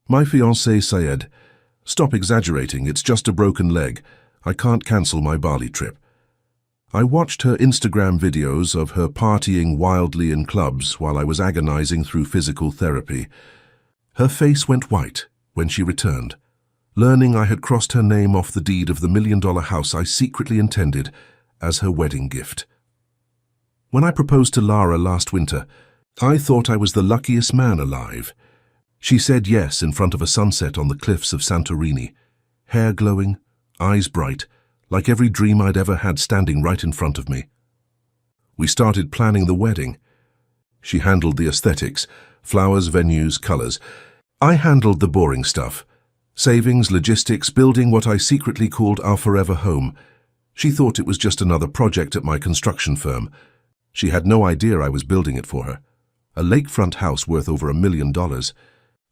My fiancé said, "Stop exaggerating, it's just a broken leg. I can't cancel my Bali trip." I watched her Instagram videos of her partying wildly in clubs while I was agonizing through physical therapy. Her face went white when she returned, learning I had crossed her name off the deed of the $1 million house I secretly intended as her wedding gift. When I proposed to Lara last winter, I thought I was the luckiest man alive. She said yes in front of a sunset on the cliffs of Santorini, hair glowing, eyes bright, like every dream I'd ever had standing right in front of me. We started planning the wedding. She handled the aesthetics, flowers, venues, colors. I handled the boring stuff, savings, logistics, building what I secretly called our forever home. She thought it was just another project at my construction firm. She had no idea I was building it for her. A lakefront house worth over $1 million.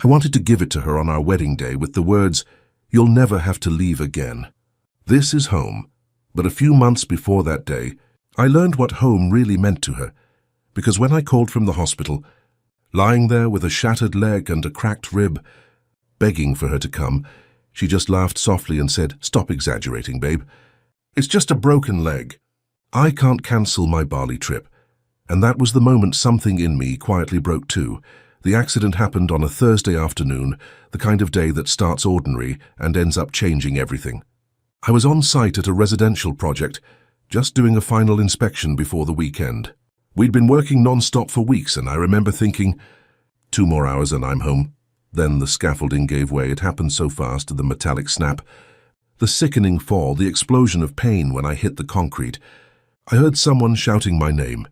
I wanted to give it to her on our wedding day with the words, "You'll never have to leave again. This is home." But a few months before that day, I learned what home really meant to her, because when I called from the hospital, lying there with a shattered leg and a cracked rib, begging for her to come, she just laughed softly and said, "Stop exaggerating, babe. It's just a broken leg. I can't cancel my Bali trip." And that was the moment something in me quietly broke too. The accident happened on a Thursday afternoon, the kind of day that starts ordinary and ends up changing everything. I was on site at a residential project, just doing a final inspection before the weekend. We'd been working non-stop for weeks, and I remember thinking, 2 more hours and I'm home. Then the scaffolding gave way. It happened so fast, the metallic snap, the sickening fall, the explosion of pain when I hit the concrete. I heard someone shouting my name,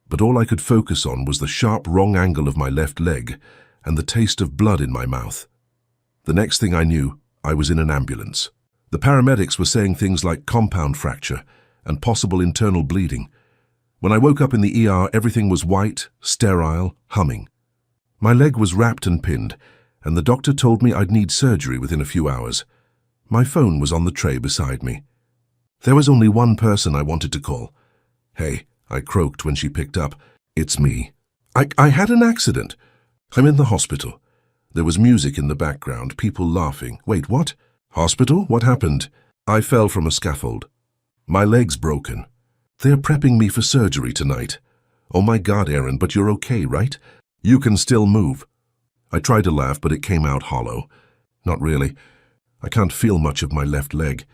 but all I could focus on was the sharp wrong angle of my left leg and the taste of blood in my mouth. The next thing I knew, I was in an ambulance. The paramedics were saying things like compound fracture and possible internal bleeding. When I woke up in the ER, everything was white, sterile, humming. My leg was wrapped and pinned, and the doctor told me I'd need surgery within a few hours. My phone was on the tray beside me. There was only one person I wanted to call. "Hey," I croaked when she picked up. "It's me. I had an accident. I'm in the hospital." There was music in the background, people laughing. "Wait, what? Hospital? What happened?" "I fell from a scaffold. My leg's broken. They're prepping me for surgery tonight." "Oh my God, Aaron, but you're okay, right? You can still move." I tried to laugh, but it came out hollow. "Not really. I can't feel much of my left leg."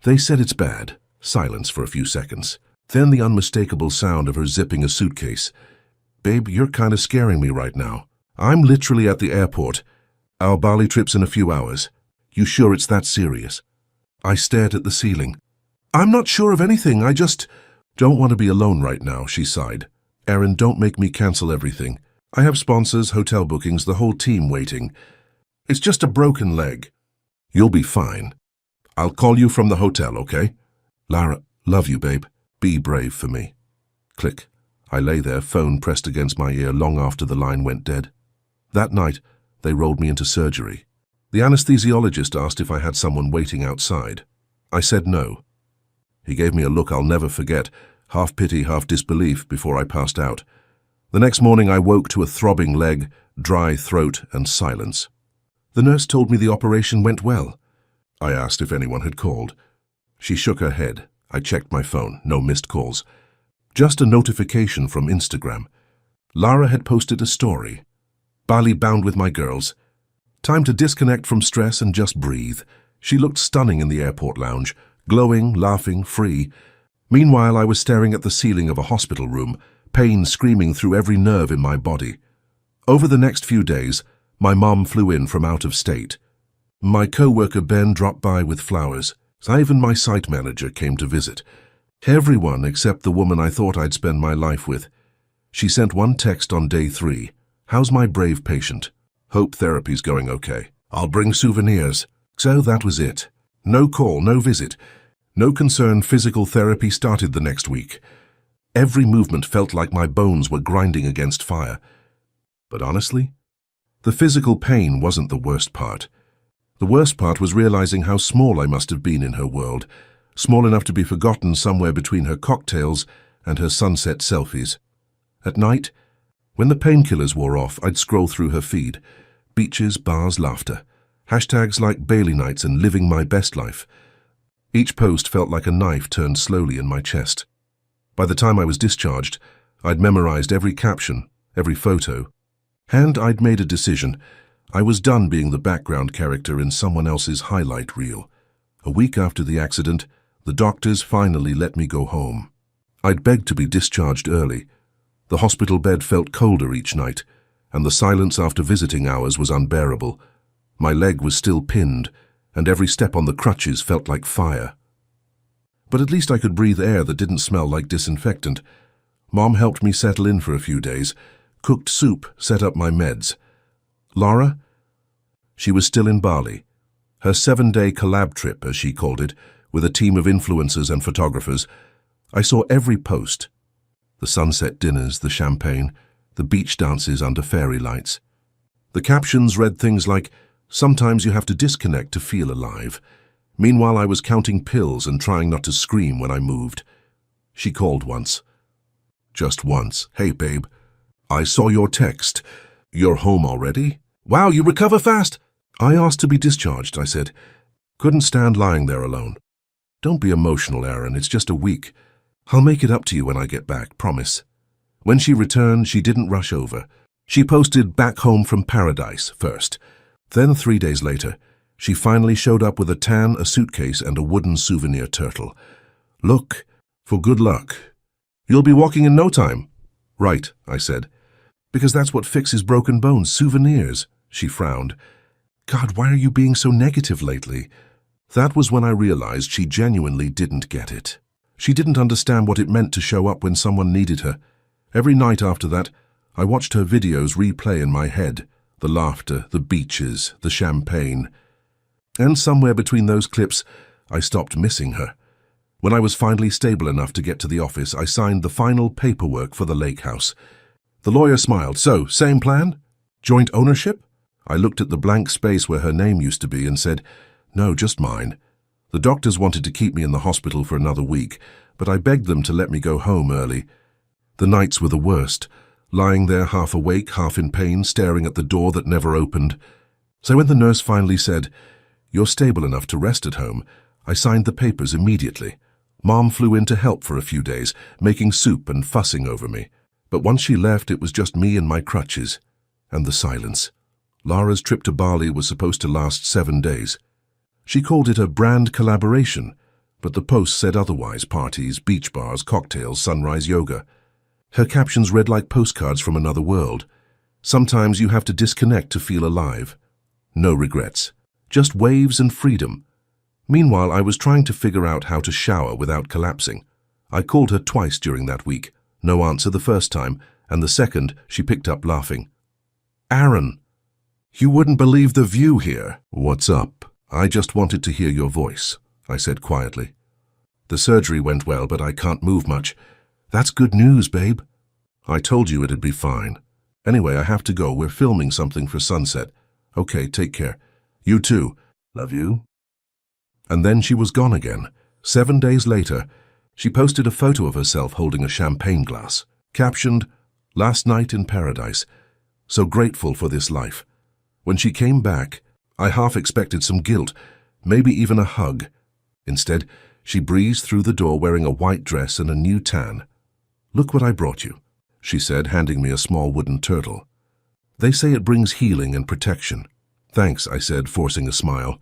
They said it's bad. Silence for a few seconds. Then the unmistakable sound of her zipping a suitcase. "Babe, you're kind of scaring me right now. I'm literally at the airport. Our Bali trip's in a few hours. You sure it's that serious?" I stared at the ceiling. "I'm not sure of anything. I just don't want to be alone right now," she sighed. "Aaron, don't make me cancel everything. I have sponsors, hotel bookings, the whole team waiting. It's just a broken leg." "You'll be fine. I'll call you from the hotel, okay?" "Lara, love you, babe. Be brave for me." Click. I lay there, phone pressed against my ear long after the line went dead. That night, they rolled me into surgery. The anesthesiologist asked if I had someone waiting outside. I said no. He gave me a look I'll never forget, half pity, half disbelief, before I passed out. The next morning I woke to a throbbing leg, dry throat, and silence. The nurse told me the operation went well. I asked if anyone had called. She shook her head. I checked my phone. No missed calls. Just a notification from Instagram. Lara had posted a story. "Bali bound with my girls. Time to disconnect from stress and just breathe." She looked stunning in the airport lounge, glowing, laughing, free. Meanwhile, I was staring at the ceiling of a hospital room, pain screaming through every nerve in my body. Over the next few days, my mom flew in from out of state. My co-worker Ben dropped by with flowers. Even my site manager came to visit. Everyone except the woman I thought I'd spend my life with. She sent one text on day 3. "How's my brave patient? Hope therapy's going okay. I'll bring souvenirs." So that was it. No call, no visit. No concern. Physical therapy started the next week. Every movement felt like my bones were grinding against fire. But honestly, the physical pain wasn't the worst part. The worst part was realizing how small I must have been in her world, small enough to be forgotten somewhere between her cocktails and her sunset selfies. At night, when the painkillers wore off, I'd scroll through her feed. Beaches, bars, laughter. Hashtags like Bali nights and living my best life. Each post felt like a knife turned slowly in my chest. By the time I was discharged, I'd memorized every caption, every photo, and I'd made a decision. I was done being the background character in someone else's highlight reel. A week after the accident, the doctors finally let me go home. I'd begged to be discharged early. The hospital bed felt colder each night, and the silence after visiting hours was unbearable. My leg was still pinned, and every step on the crutches felt like fire. But at least I could breathe air that didn't smell like disinfectant. Mom helped me settle in for a few days, cooked soup, set up my meds. Laura? She was still in Bali. Her 7-day collab trip, as she called it, with a team of influencers and photographers. I saw every post. The sunset dinners, the champagne, the beach dances under fairy lights. The captions read things like, "Sometimes you have to disconnect to feel alive." Meanwhile, I was counting pills and trying not to scream when I moved. She called once. Just once. "Hey, babe, I saw your text. You're home already? Wow, you recover fast." "I asked to be discharged," I said. "Couldn't stand lying there alone." "Don't be emotional, Aaron. It's just a week. I'll make it up to you when I get back, promise." When she returned, she didn't rush over. She posted "back home from paradise" first. Then 3 days later, she finally showed up with a tan, a suitcase, and a wooden souvenir turtle. "Look, for good luck. You'll be walking in no time." "Right," I said. "Because that's what fixes broken bones, souvenirs." She frowned. "God, why are you being so negative lately?" That was when I realized she genuinely didn't get it. She didn't understand what it meant to show up when someone needed her. Every night after that, I watched her videos replay in my head. The laughter, the beaches, the champagne. And somewhere between those clips, I stopped missing her. When I was finally stable enough to get to the office, I signed the final paperwork for the lake house. The lawyer smiled. "So, same plan? Joint ownership?" I looked at the blank space where her name used to be and said, "No, just mine." The doctors wanted to keep me in the hospital for another week, but I begged them to let me go home early. The nights were the worst, lying there half awake, half in pain, staring at the door that never opened. So when the nurse finally said, "You're stable enough to rest at home," I signed the papers immediately. Mom flew in to help for a few days, making soup and fussing over me. But once she left, it was just me and my crutches. And the silence. Lara's trip to Bali was supposed to last 7 days. She called it a brand collaboration, but the post said otherwise: parties, beach bars, cocktails, sunrise yoga. Her captions read like postcards from another world. "Sometimes you have to disconnect to feel alive." No regrets. Just waves and freedom. Meanwhile, I was trying to figure out how to shower without collapsing. I called her twice during that week. No answer the first time, and the second, she picked up laughing. "Aaron, you wouldn't believe the view here." "What's up?" "I just wanted to hear your voice," I said quietly. "The surgery went well, but I can't move much." "That's good news, babe." "I told you it'd be fine. Anyway, I have to go. We're filming something for Sunset." "Okay, take care." "You too. Love you." And then she was gone again. 7 days later, she posted a photo of herself holding a champagne glass, captioned, "Last night in paradise. So grateful for this life." When she came back, I half expected some guilt, maybe even a hug. Instead, she breezed through the door wearing a white dress and a new tan. "Look what I brought you," she said, handing me a small wooden turtle. "They say it brings healing and protection." "Thanks," I said, forcing a smile.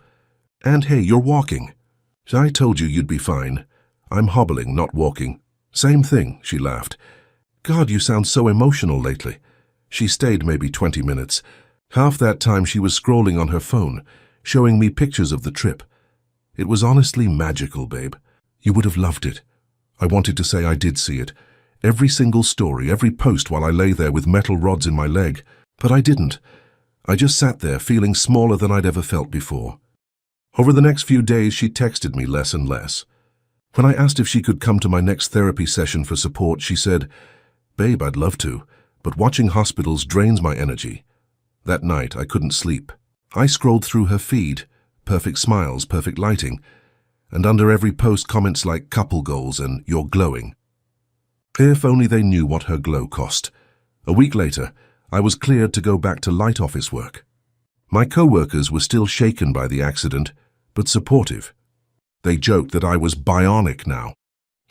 "And hey, you're walking." "I told you you'd be fine." "I'm hobbling, not walking." "Same thing," she laughed. "God, you sound so emotional lately." She stayed maybe 20 minutes. Half that time she was scrolling on her phone, showing me pictures of the trip. It was honestly magical, babe. You would have loved it. I wanted to say I did see it. Every single story, every post while I lay there with metal rods in my leg. But I didn't. I just sat there feeling smaller than I'd ever felt before. Over the next few days, she texted me less and less. When I asked if she could come to my next therapy session for support, she said, "Babe, I'd love to, but watching hospitals drains my energy." That night, I couldn't sleep. I scrolled through her feed, perfect smiles, perfect lighting, and under every post comments like "couple goals" and "you're glowing." If only they knew what her glow cost. A week later, I was cleared to go back to light office work. My co-workers were still shaken by the accident, but supportive. They joked that I was bionic now.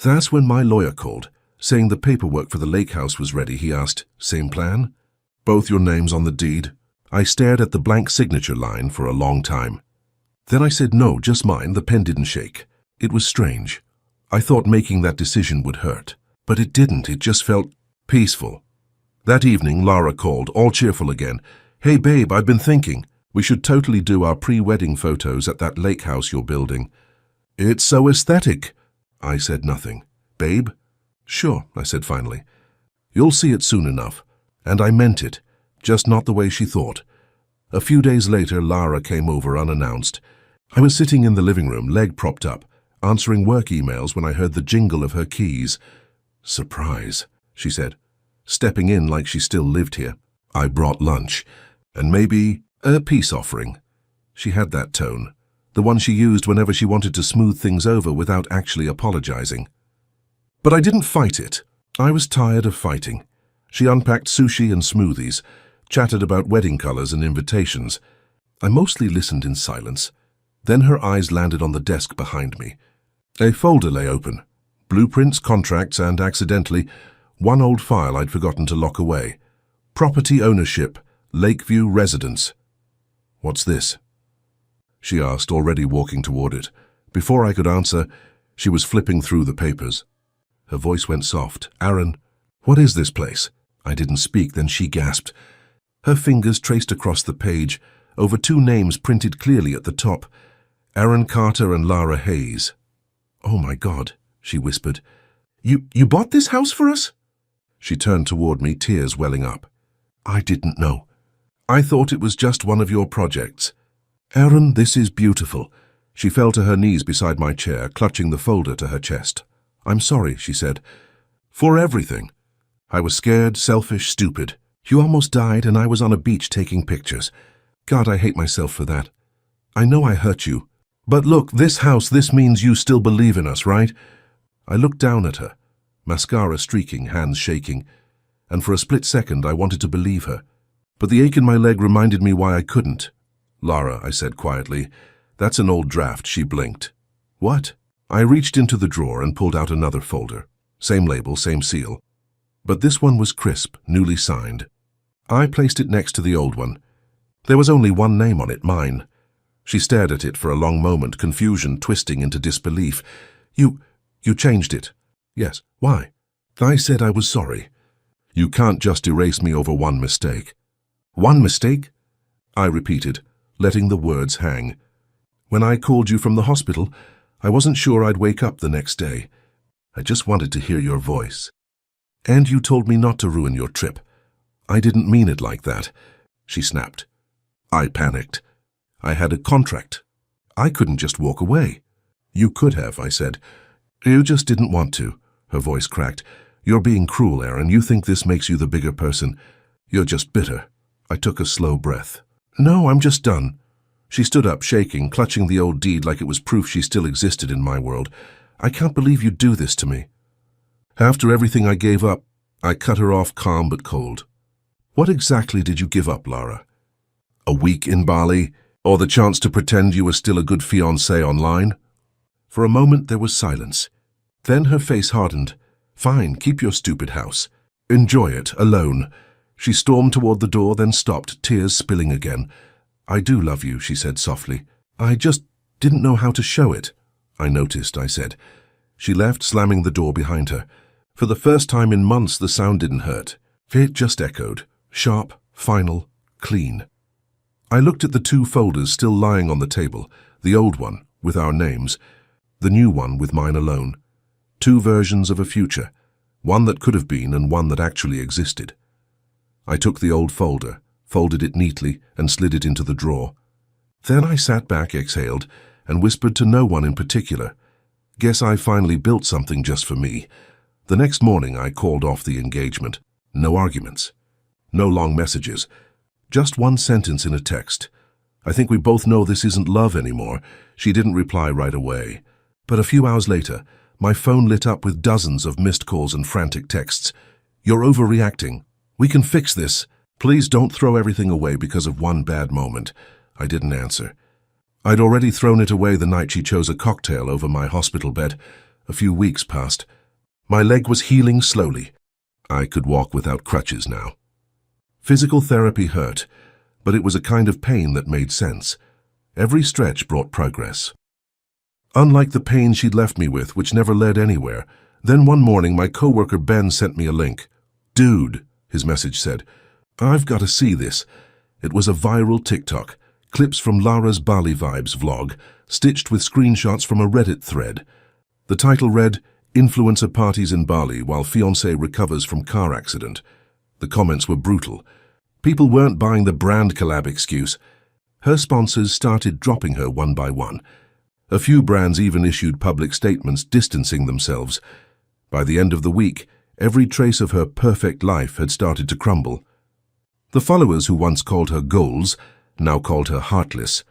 That's when my lawyer called, saying the paperwork for the lake house was ready. He asked, "Same plan? Both your names on the deed?" I stared at the blank signature line for a long time. Then I said, "No, just mine." The pen didn't shake. It was strange. I thought making that decision would hurt, but it didn't. It just felt peaceful. That evening, Lara called, all cheerful again. "Hey babe, I've been thinking. We should totally do our pre-wedding photos at that lake house you're building." "It's so aesthetic." I said nothing. "Babe?" "Sure," I said finally. "You'll see it soon enough." And I meant it, just not the way she thought. A few days later, Lara came over unannounced. I was sitting in the living room, leg propped up, answering work emails when I heard the jingle of her keys. "Surprise," she said, stepping in like she still lived here. "I brought lunch, and maybe a peace offering." She had that tone, the one she used whenever she wanted to smooth things over without actually apologizing. But I didn't fight it. I was tired of fighting. She unpacked sushi and smoothies, chatted about wedding colors and invitations. I mostly listened in silence. Then her eyes landed on the desk behind me. A folder lay open. Blueprints, contracts, and accidentally, one old file I'd forgotten to lock away. Property ownership, Lakeview residence. "What's this?" she asked, already walking toward it. Before I could answer, she was flipping through the papers. Her voice went soft. "Aaron, what is this place?" I didn't speak, then she gasped. Her fingers traced across the page, over two names printed clearly at the top. Aaron Carter and Lara Hayes. "Oh my God," she whispered. You bought this house for us?" She turned toward me, tears welling up. "I didn't know. I thought it was just one of your projects." "Aaron, this is beautiful." She fell to her knees beside my chair, clutching the folder to her chest. "I'm sorry," she said, "for everything. I was scared, selfish, stupid. You almost died and I was on a beach taking pictures. God, I hate myself for that. I know I hurt you. But look, this house, this means you still believe in us, right?" I looked down at her, mascara streaking, hands shaking, and for a split second I wanted to believe her. But the ache in my leg reminded me why I couldn't. "Lara," I said quietly, "that's an old draft." She blinked. "What?" I reached into the drawer and pulled out another folder. Same label, same seal. But this one was crisp, newly signed. I placed it next to the old one. There was only one name on it, mine. She stared at it for a long moment, confusion twisting into disbelief. You changed it." "Yes. Why?" I said I was sorry. "You can't just erase me over one mistake." "One mistake?" I repeated, letting the words hang. "When I called you from the hospital, I wasn't sure I'd wake up the next day. I just wanted to hear your voice. And you told me not to ruin your trip. I didn't mean it like that." She snapped. I panicked. I had a contract. I couldn't just walk away. "You could have," I said. "You just didn't want to." Her voice cracked. "You're being cruel, Aaron. You think this makes you the bigger person. You're just bitter." I took a slow breath. "No, I'm just done." She stood up, shaking, clutching the old deed like it was proof she still existed in my world. "I can't believe you'd do this to me." After everything I gave up, I cut her off, calm but cold. "What exactly did you give up, Lara? A week in Bali, or the chance to pretend you were still a good fiancé online?" For a moment there was silence. Then her face hardened. "Fine, keep your stupid house. Enjoy it, alone." She stormed toward the door, then stopped, tears spilling again. "I do love you," she said softly. "I just didn't know how to show it." "I noticed," I said. She left, slamming the door behind her. For the first time in months, the sound didn't hurt. It just echoed, sharp, final, clean. I looked at the two folders still lying on the table, the old one, with our names, the new one with mine alone. Two versions of a future, one that could have been and one that actually existed. I took the old folder, folded it neatly, and slid it into the drawer. Then I sat back, exhaled, and whispered to no one in particular. Guess I finally built something just for me. The next morning I called off the engagement. No arguments. No long messages. Just one sentence in a text. "I think we both know this isn't love anymore." She didn't reply right away. But a few hours later, my phone lit up with dozens of missed calls and frantic texts. "You're overreacting. We can fix this." Please don't throw everything away because of one bad moment. I didn't answer. I'd already thrown it away the night she chose a cocktail over my hospital bed. A few weeks passed. My leg was healing slowly. I could walk without crutches now. Physical therapy hurt, but it was a kind of pain that made sense. Every stretch brought progress. Unlike the pain she'd left me with, which never led anywhere, then one morning my coworker Ben sent me a link. "Dude," his message said, "I've got to see this." It was a viral TikTok, clips from Lara's Bali Vibes vlog, stitched with screenshots from a Reddit thread. The title read, "Influencer parties in Bali while fiancé recovers from car accident." The comments were brutal. People weren't buying the brand collab excuse. Her sponsors started dropping her one by one. A few brands even issued public statements distancing themselves. By the end of the week, every trace of her perfect life had started to crumble. The followers who once called her goals now called her heartless.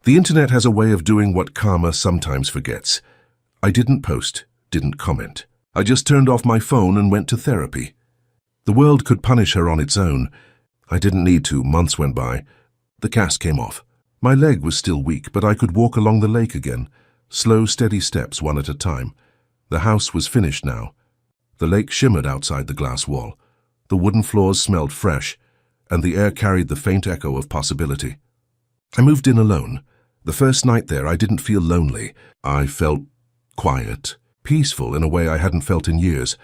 The internet has a way of doing what karma sometimes forgets. I didn't post, didn't comment. I just turned off my phone and went to therapy. The world could punish her on its own. I didn't need to. Months went by. The cast came off. My leg was still weak, but I could walk along the lake again. Slow, steady steps, one at a time. The house was finished now. The lake shimmered outside the glass wall. The wooden floors smelled fresh, and the air carried the faint echo of possibility. I moved in alone. The first night there, I didn't feel lonely. I felt quiet, peaceful in a way I hadn't felt in years.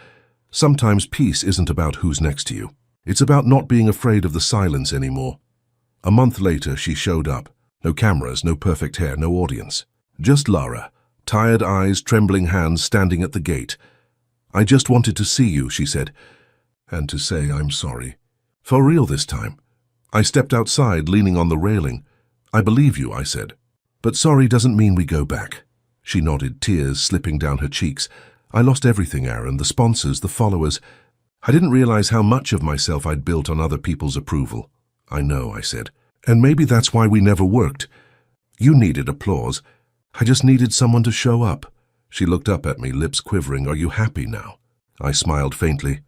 Sometimes peace isn't about who's next to you. It's about not being afraid of the silence anymore. A month later, she showed up. No cameras, no perfect hair, no audience. Just Lara, tired eyes, trembling hands, standing at the gate. "I just wanted to see you," she said, "and to say I'm sorry. For real this time." I stepped outside, leaning on the railing. "I believe you," I said. "But sorry doesn't mean we go back." She nodded, tears slipping down her cheeks. "I lost everything, Aaron, the sponsors, the followers. I didn't realize how much of myself I'd built on other people's approval." "I know," I said. "And maybe that's why we never worked. You needed applause. I just needed someone to show up." She looked up at me, lips quivering. "Are you happy now?" I smiled faintly.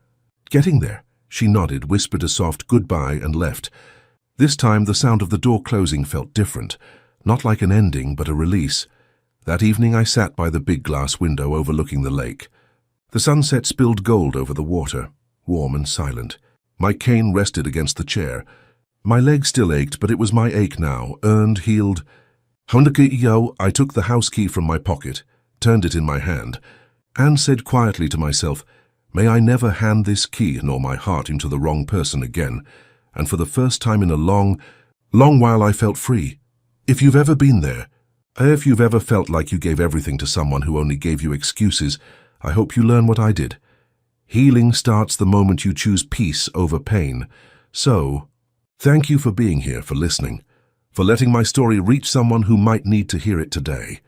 "Getting there." She nodded, whispered a soft goodbye, and left. This time the sound of the door closing felt different, not like an ending, but a release. That evening I sat by the big glass window overlooking the lake. The sunset spilled gold over the water, warm and silent. My cane rested against the chair. My leg still ached, but it was my ache now, earned, healed. I took the house key from my pocket, turned it in my hand, and said quietly to myself, "May I never hand this key nor my heart into the wrong person again." And for the first time in a long while I felt free. If you've ever been there, if you've ever felt like you gave everything to someone who only gave you excuses, I hope you learn what I did. Healing starts the moment you choose peace over pain. So, thank you for being here, for listening, for letting my story reach someone who might need to hear it today.